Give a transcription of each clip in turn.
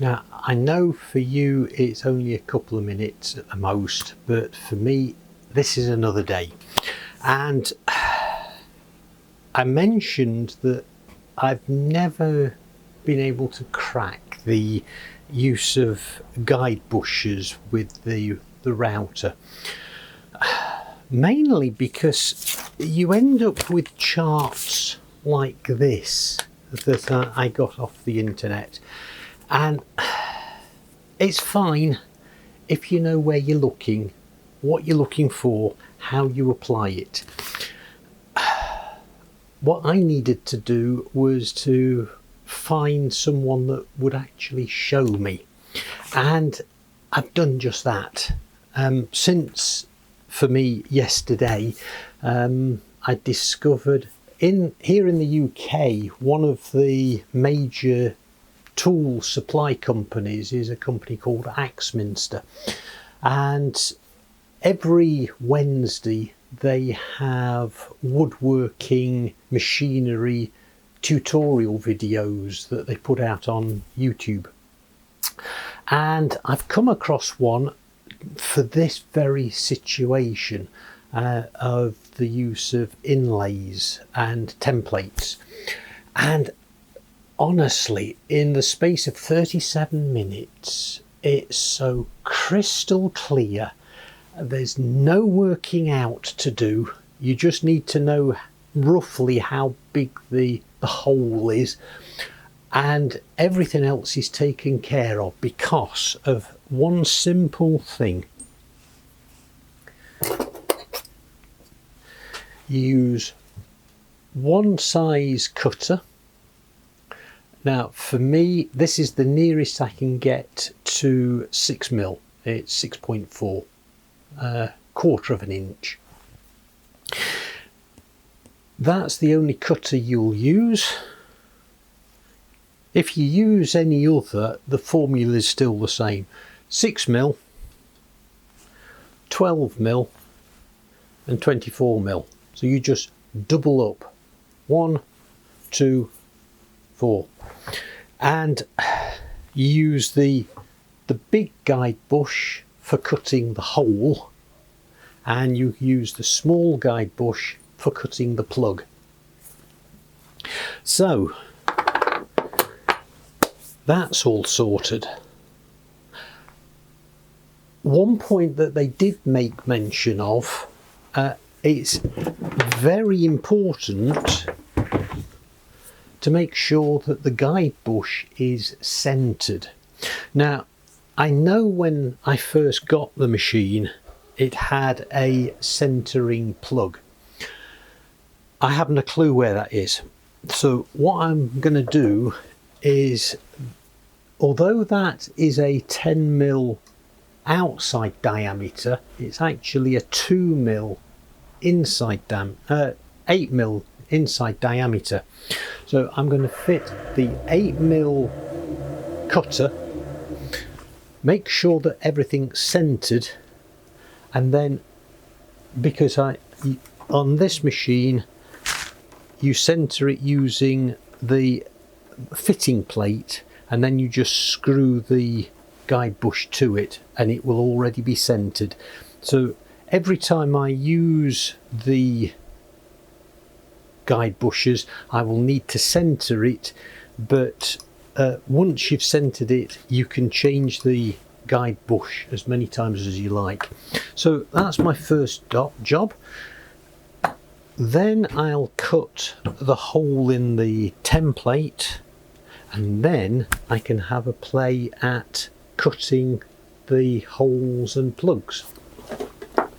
Now, I know for you it's only a couple of minutes at the most, but for me this is another day. And I mentioned that I've never been able to crack the use of guide bushes with the router, mainly because you end up with charts like this that I got off the internet, and it's fine if you know where you're looking, what you're looking for, how you apply it. What I needed to do was to find someone that would actually show me, and I've done just that. Since, for me, yesterday, I discovered here in the UK, one of the major tool supply companies is a company called Axminster, and every Wednesday they have woodworking machinery tutorial videos that they put out on YouTube, and I've come across one for this very situation of the use of inlays and templates. And honestly, in the space of 37 minutes, it's so crystal clear. There's no working out to do. You just need to know roughly how big the hole is, and everything else is taken care of because of one simple thing. You use one size cutter. Now for me, this is the nearest I can get to 6mm. It's 6.4, quarter of an inch. That's the only cutter you'll use. If you use any other, the formula is still the same. 6mm, 12mm and 24mm. So you just double up. 1, 2, 4. And you use the big guide bush for cutting the hole, and you use the small guide bush for cutting the plug. So that's all sorted. One point that they did make mention of, it's very important to make sure that the guide bush is centered. Now, I know when I first got the machine, it had a centering plug. I haven't a clue where that is. So what I'm going to do is, although that is a 10mm outside diameter, it's actually a 2mm inside 8mm inside diameter. So I'm going to fit the 8mm cutter, make sure that everything's centered, and then, because on this machine you center it using the fitting plate, and then you just screw the guide bush to it and it will already be centered. So every time I use the guide bushes, I will need to center it, but once you've centered it, you can change the guide bush as many times as you like. So that's my first job. Then I'll cut the hole in the template, and then I can have a play at cutting the holes and plugs.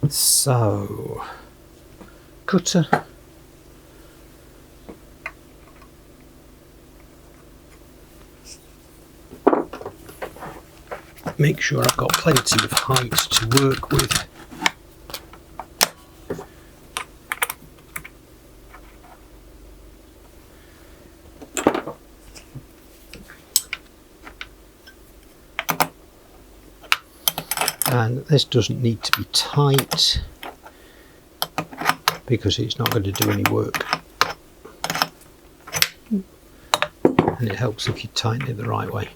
So, cutter, make sure I've got plenty of height to work with. And this doesn't need to be tight because it's not going to do any work. And it helps if you tighten it the right way.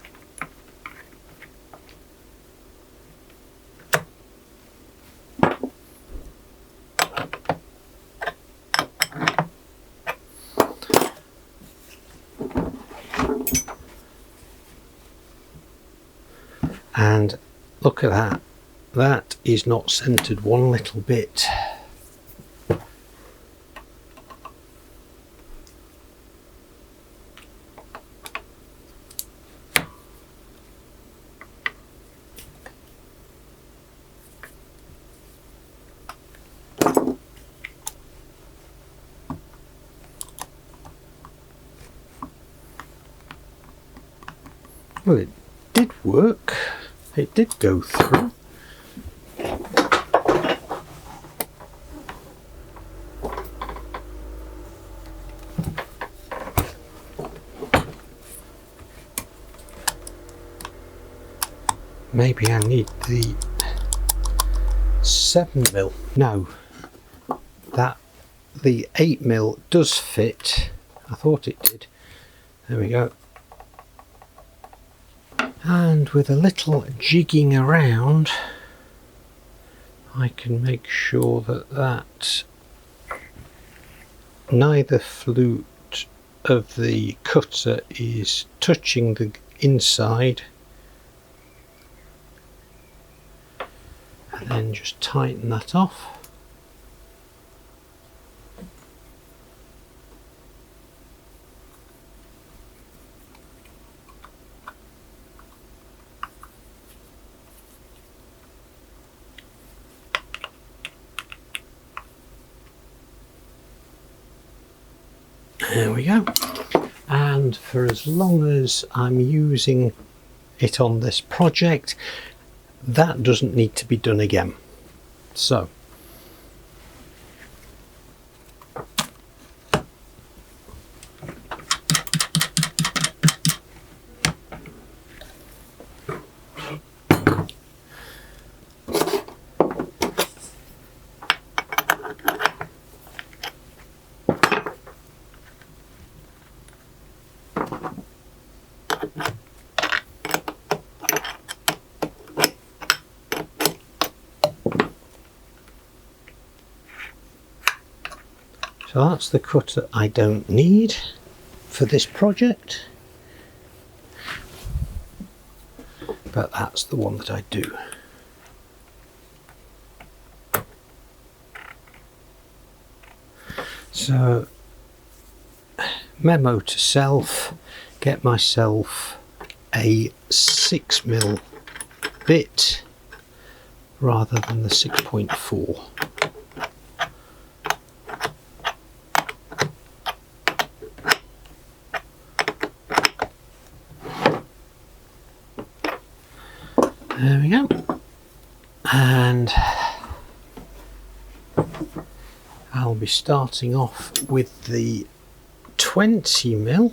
And look at that, that is not centered one little bit. Well, it did work, it did go through. Maybe I need the 7mm. No, that the 8mm does fit. I thought it did. There we go. And with a little jigging around, I can make sure that neither flute of the cutter is touching the inside, and then just tighten that off. There we go. And for as long as I'm using it on this project, that doesn't need to be done again. So that's the cutter I don't need for this project, but that's the one that I do. So, memo to self, get myself a 6mm bit rather than the 6.4. There we go. And I'll be starting off with the 20mm,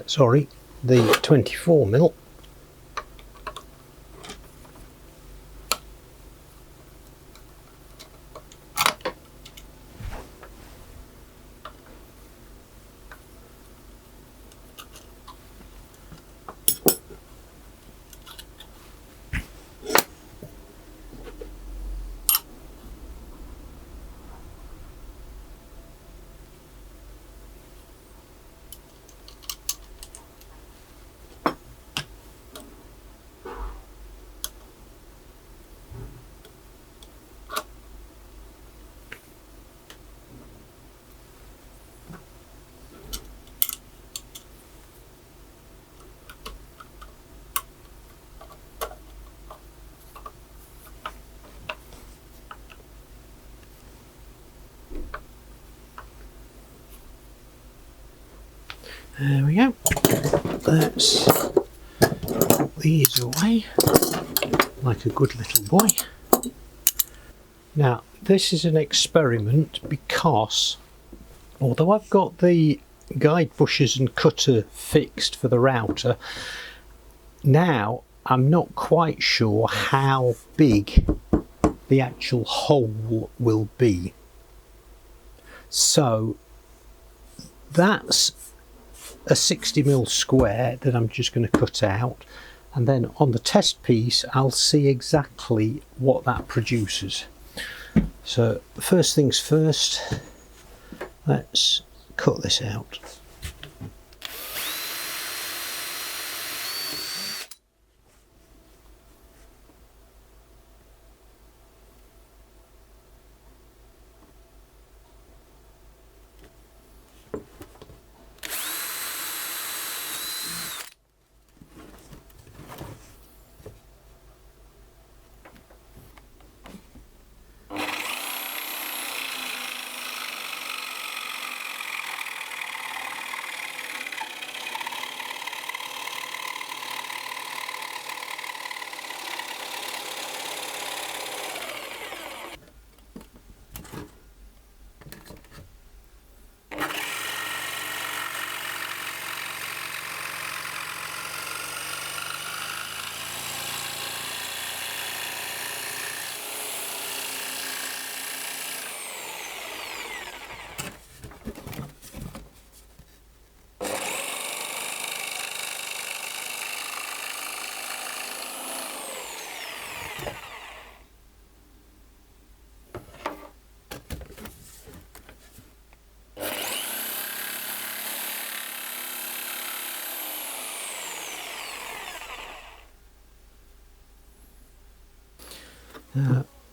sorry, the 24mm. There we go. Let's put these away like a good little boy. Now, this is an experiment because although I've got the guide bushes and cutter fixed for the router, now I'm not quite sure how big the actual hole will be. So that's a 60mm square that I'm just going to cut out, and then on the test piece I'll see exactly what that produces. So first things first, let's cut this out.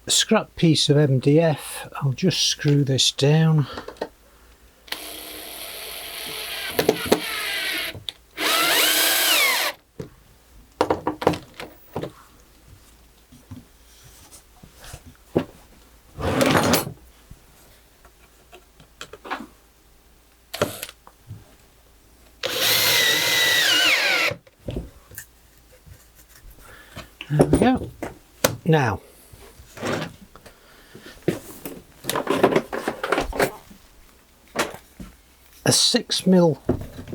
A scrap piece of MDF, I'll just screw this down. There we go. Now, a 6mm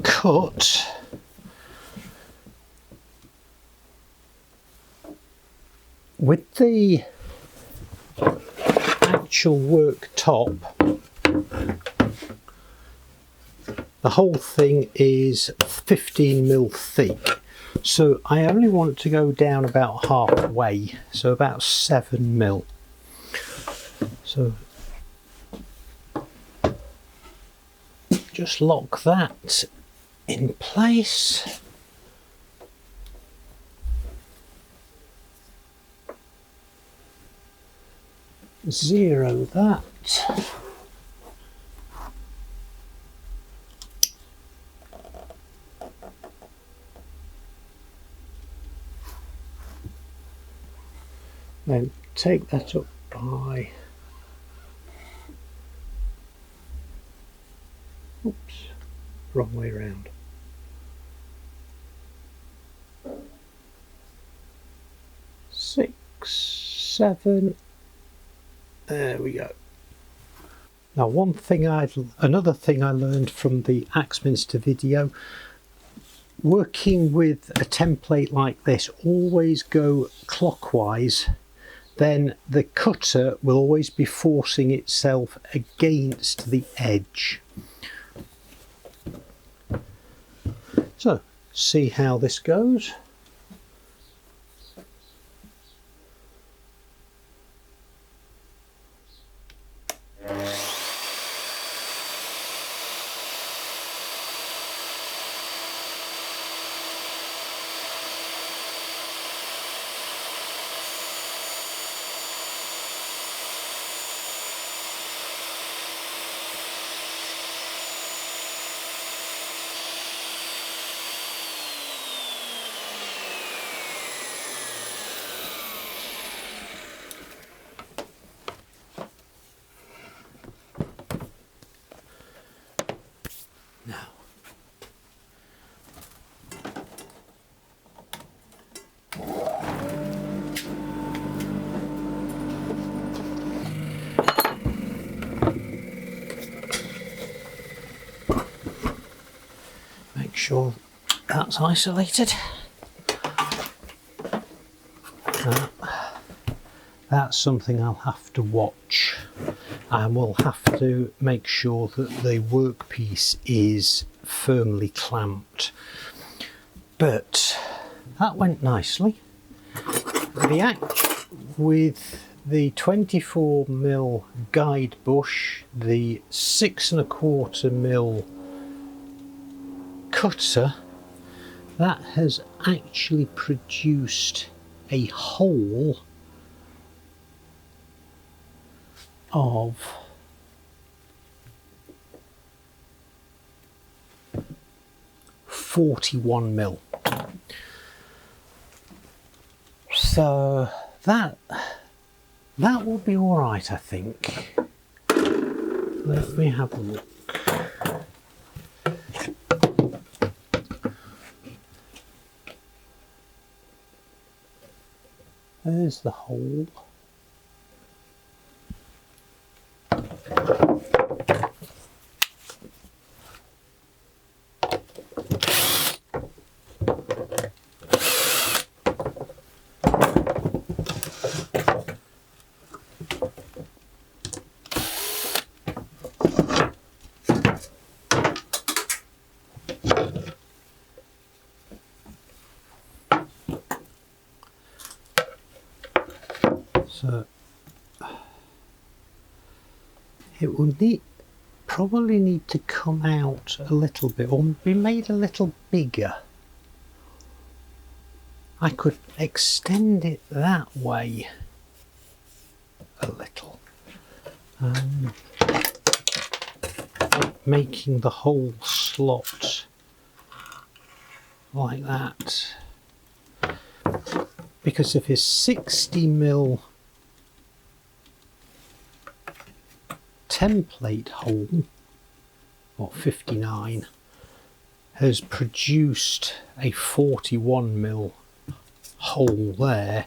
cut with the actual work top. The whole thing is 15mm thick, so I only want to go down about halfway, so about 7mm. So just lock that in place. Zero that. Then take that up by, oops, wrong way round. Six, seven, there we go. Now another thing I learned from the Axminster video, working with a template like this, always go clockwise, then the cutter will always be forcing itself against the edge. So, see how this goes. Now, make sure that's isolated. That's something I'll have to watch, and we'll have to make sure that the workpiece is firmly clamped. But that went nicely. With the 24mm guide bush, the 6¼ cutter, that has actually produced a hole of 41mm. So that will be all right, I think. Let me have a look. There's the hole. So it will probably need to come out a little bit or be made a little bigger. I could extend it that way a little, making the whole slot like that, because if his 60mm template hole, or 59, has produced a 41mm hole there,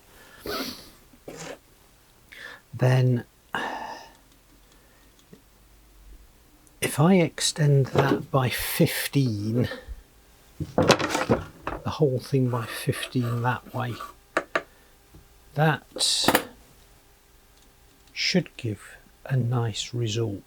then if I extend that by 15, the whole thing by 15 that way, that should give a nice result.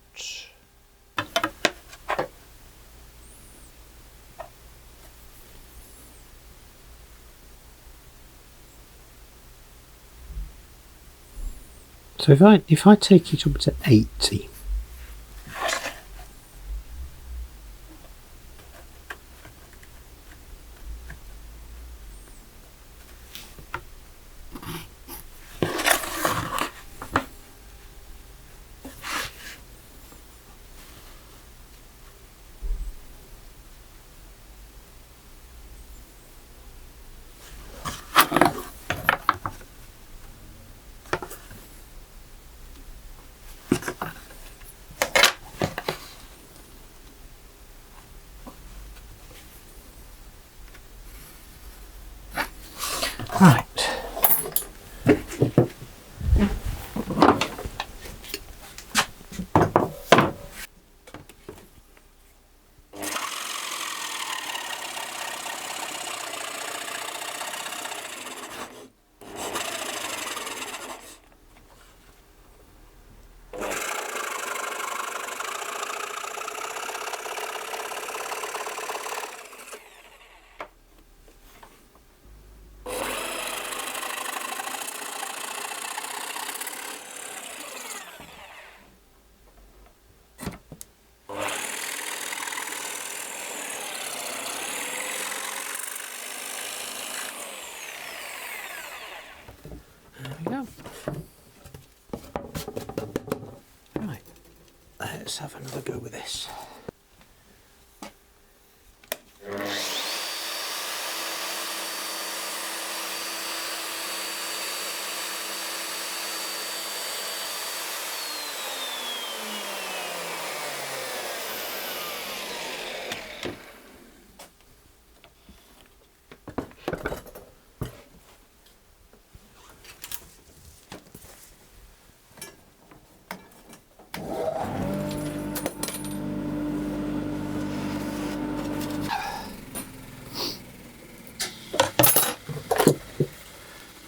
So if I take it up to 80, right. There we go. Right, let's have another go with this.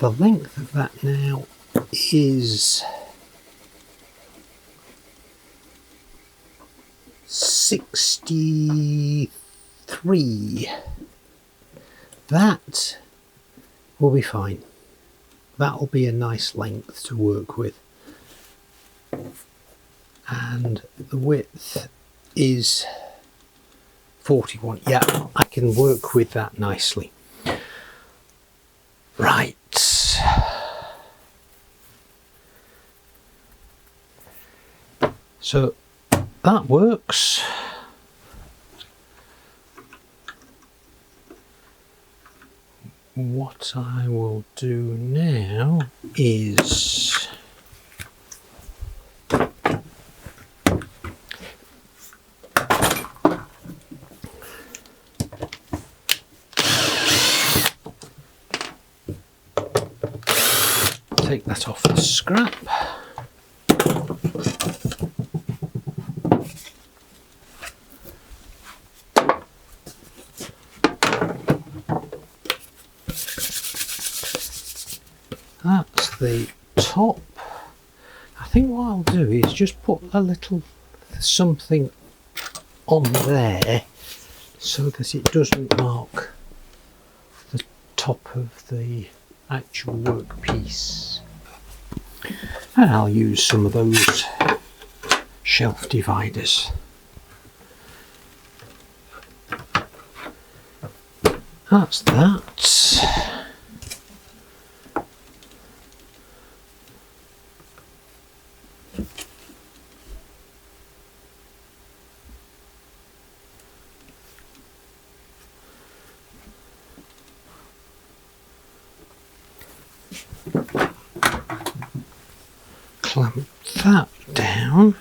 The length of that now is 63. That will be fine. That will be a nice length to work with. And the width is 41. Yeah, I can work with that nicely. Right. So that works. what I will do now is take that off the scrap. That's the top. I think what I'll do is just put a little something on there so that it doesn't mark the top of the actual workpiece. And I'll use some of those shelf dividers. That's that. Clamp that down.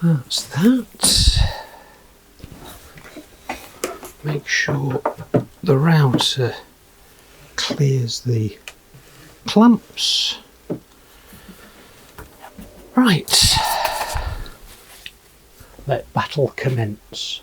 That's that. Make sure the router clears the clamps. Right. Let battle commence.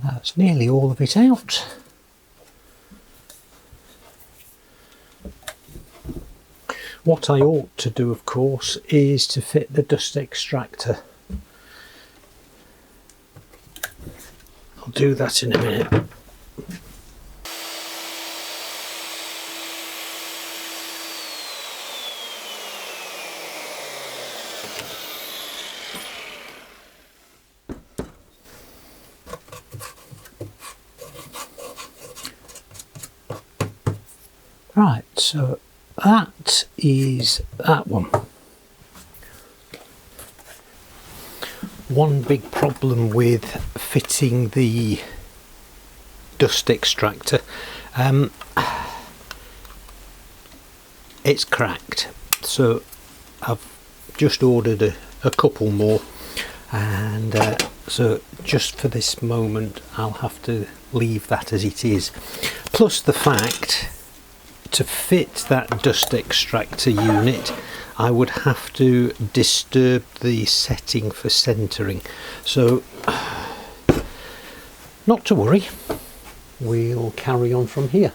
That's nearly all of it out. What I ought to do, of course, is to fit the dust extractor. I'll do that in a minute. Right, so that is that one. One big problem with fitting the dust extractor, it's cracked, so I've just ordered a couple more, and so just for this moment I'll have to leave that as it is. Plus the fact, to fit that dust extractor unit I would have to disturb the setting for centering, so not to worry, we'll carry on from here.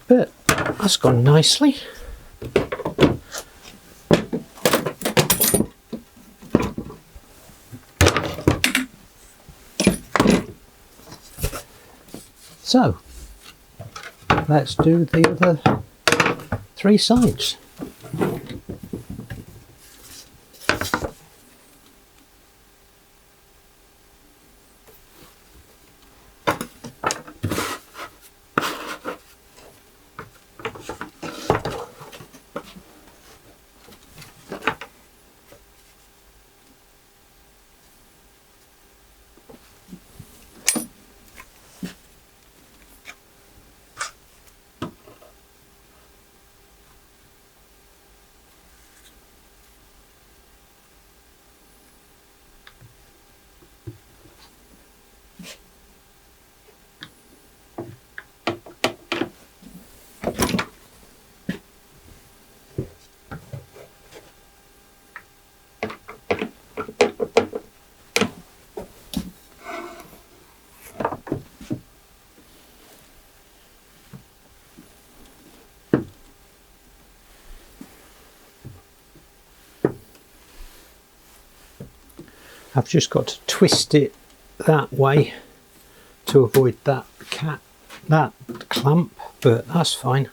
But that's gone nicely. So let's do the other 3 sides. I've just got to twist it that way to avoid that clamp, but that's fine.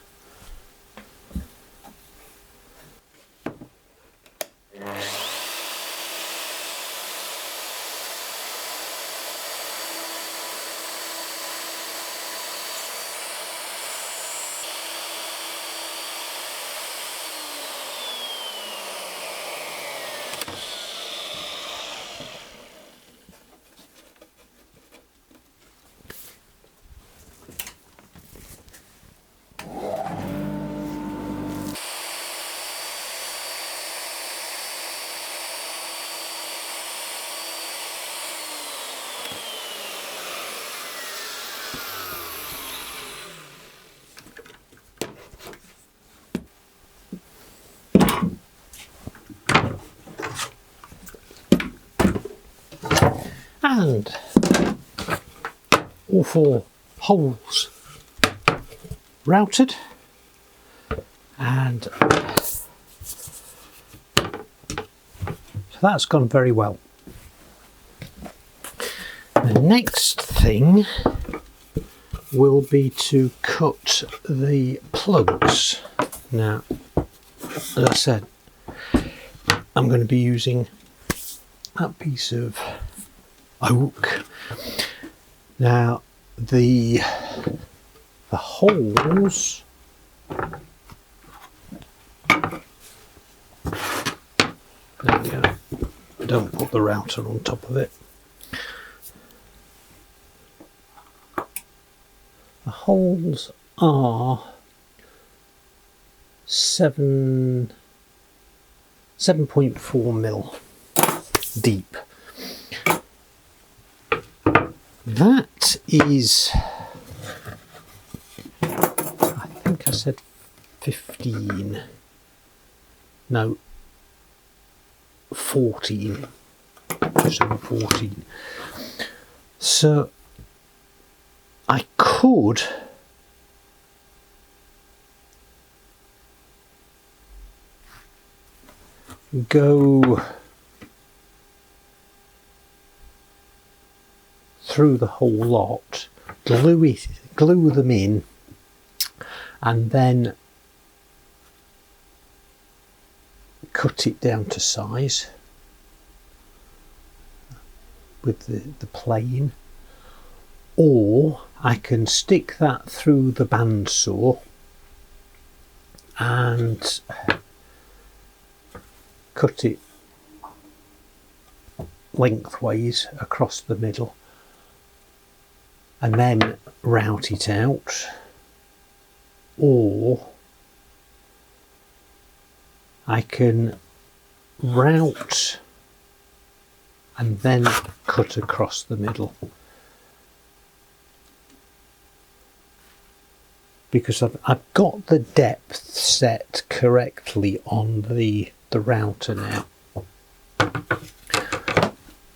And all 4 holes routed, and so that's gone very well. The next thing will be to cut the plugs. Now, as I said, I'm going to be using that piece of oak. Now the holes, there we go, don't put the router on top of it. The holes are 7.4 mil deep. That is, I think I said 15, no, 14, just over 14. So I could go through the whole lot, glue them in, and then cut it down to size with the plane, or I can stick that through the bandsaw and cut it lengthways across the middle and then route it out, or I can route and then cut across the middle, because I've got the depth set correctly on the router now.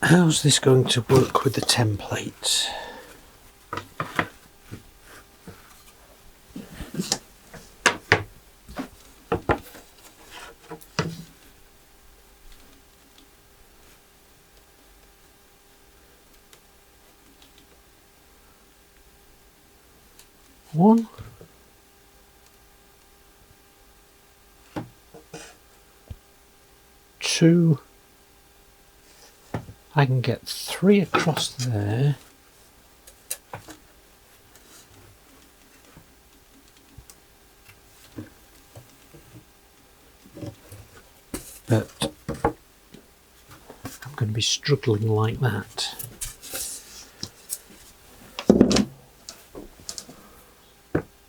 How's this going to work with the template? 1, 2, I can get 3 across there. But I'm going to be struggling like that.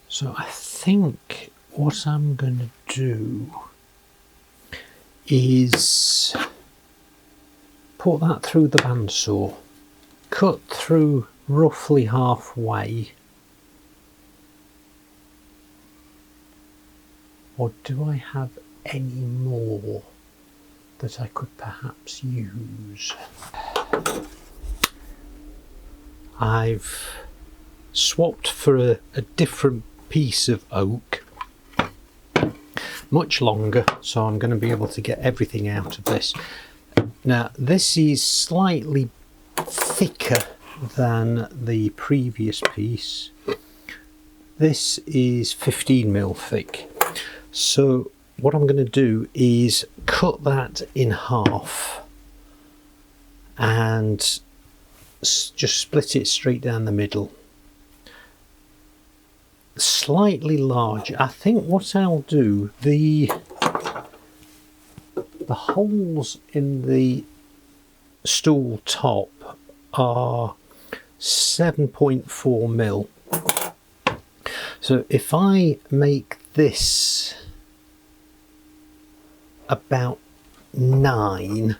So I think what I'm going to do is put that through the bandsaw, cut through roughly halfway. Or do I have any more that I could perhaps use? I've swapped for a different piece of oak, much longer, so I'm going to be able to get everything out of this. Now this is slightly thicker than the previous piece. This is 15mm thick. So what I'm going to do is cut that in half and just split it straight down the middle. Slightly large. I think what I'll do, the holes in the stool top are 7.4mm. So if I make this about 9,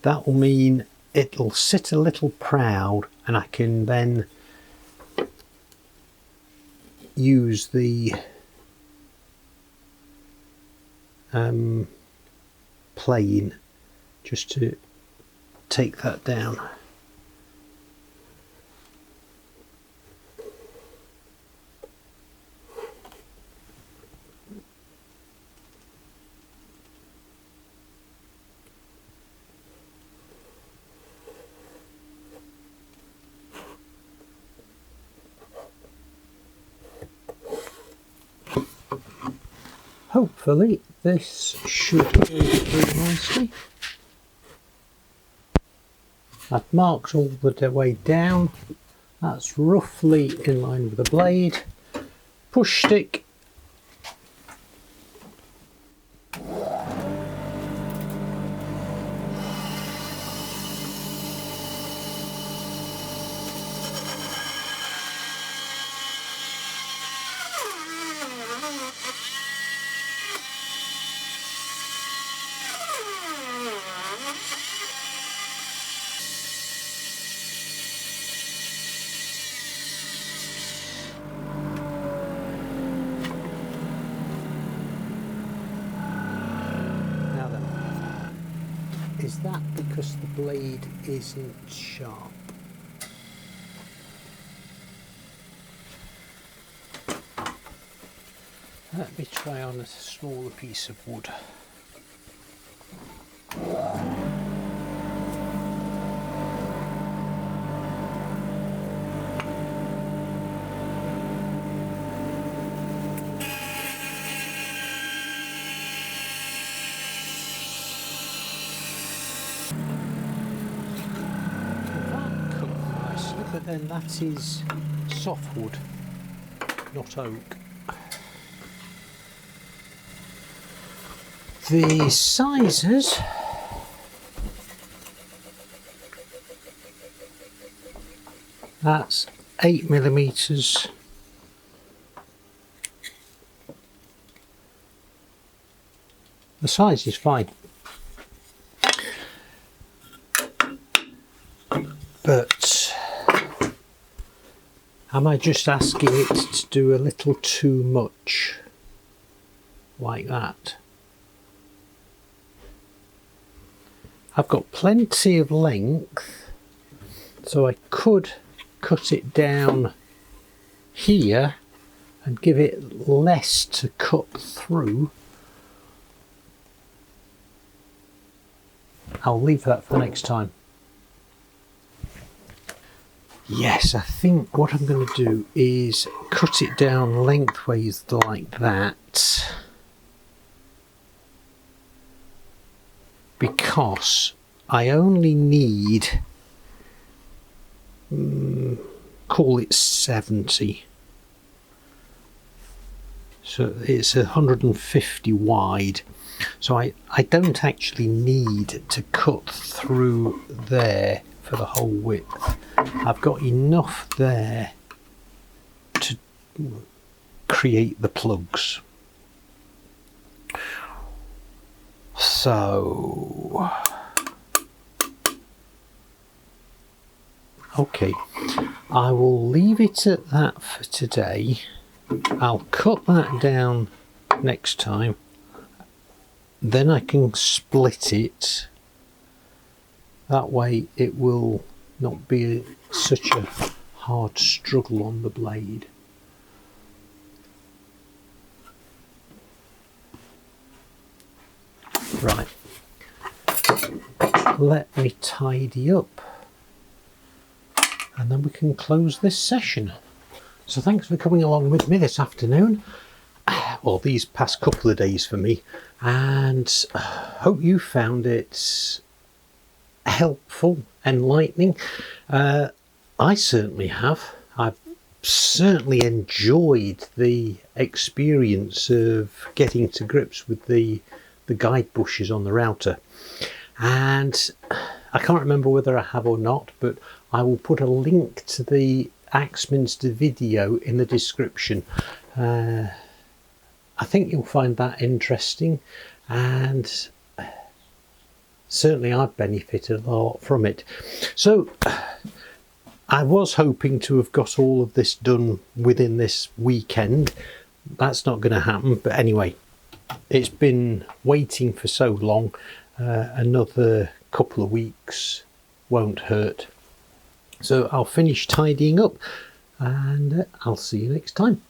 that will mean it'll sit a little proud, and I can then use the plane just to take that down. Hopefully this should go through nicely. I've marked all the way down. That's roughly in line with the blade. Push stick. Is that because the blade isn't sharp? Let me try on a smaller piece of wood. But then that is softwood, not oak. The sizes, that's 8mm. The size is fine, but am I just asking it to do a little too much like that? I've got plenty of length, so I could cut it down here and give it less to cut through. I'll leave that for next time. Yes, I think what I'm going to do is cut it down lengthways like that, because I only need, call it 70. So it's 150 wide. So I don't actually need to cut through there for the whole width. I've got enough there to create the plugs. So, okay, I will leave it at that for today. I'll cut that down next time. Then I can split it. That way it will not be such a hard struggle on the blade. Right. Let me tidy up, and then we can close this session. So thanks for coming along with me this afternoon. Well, these past couple of days for me, and hope you found it helpful, enlightening. I certainly have. I've certainly enjoyed the experience of getting to grips with the guide bushes on the router, and I can't remember whether I have or not, but I will put a link to the Axminster video in the description. I think you'll find that interesting, and certainly I've benefited a lot from it. So I was hoping to have got all of this done within this weekend. That's not going to happen, but anyway, it's been waiting for so long. Another couple of weeks won't hurt. So I'll finish tidying up, and I'll see you next time.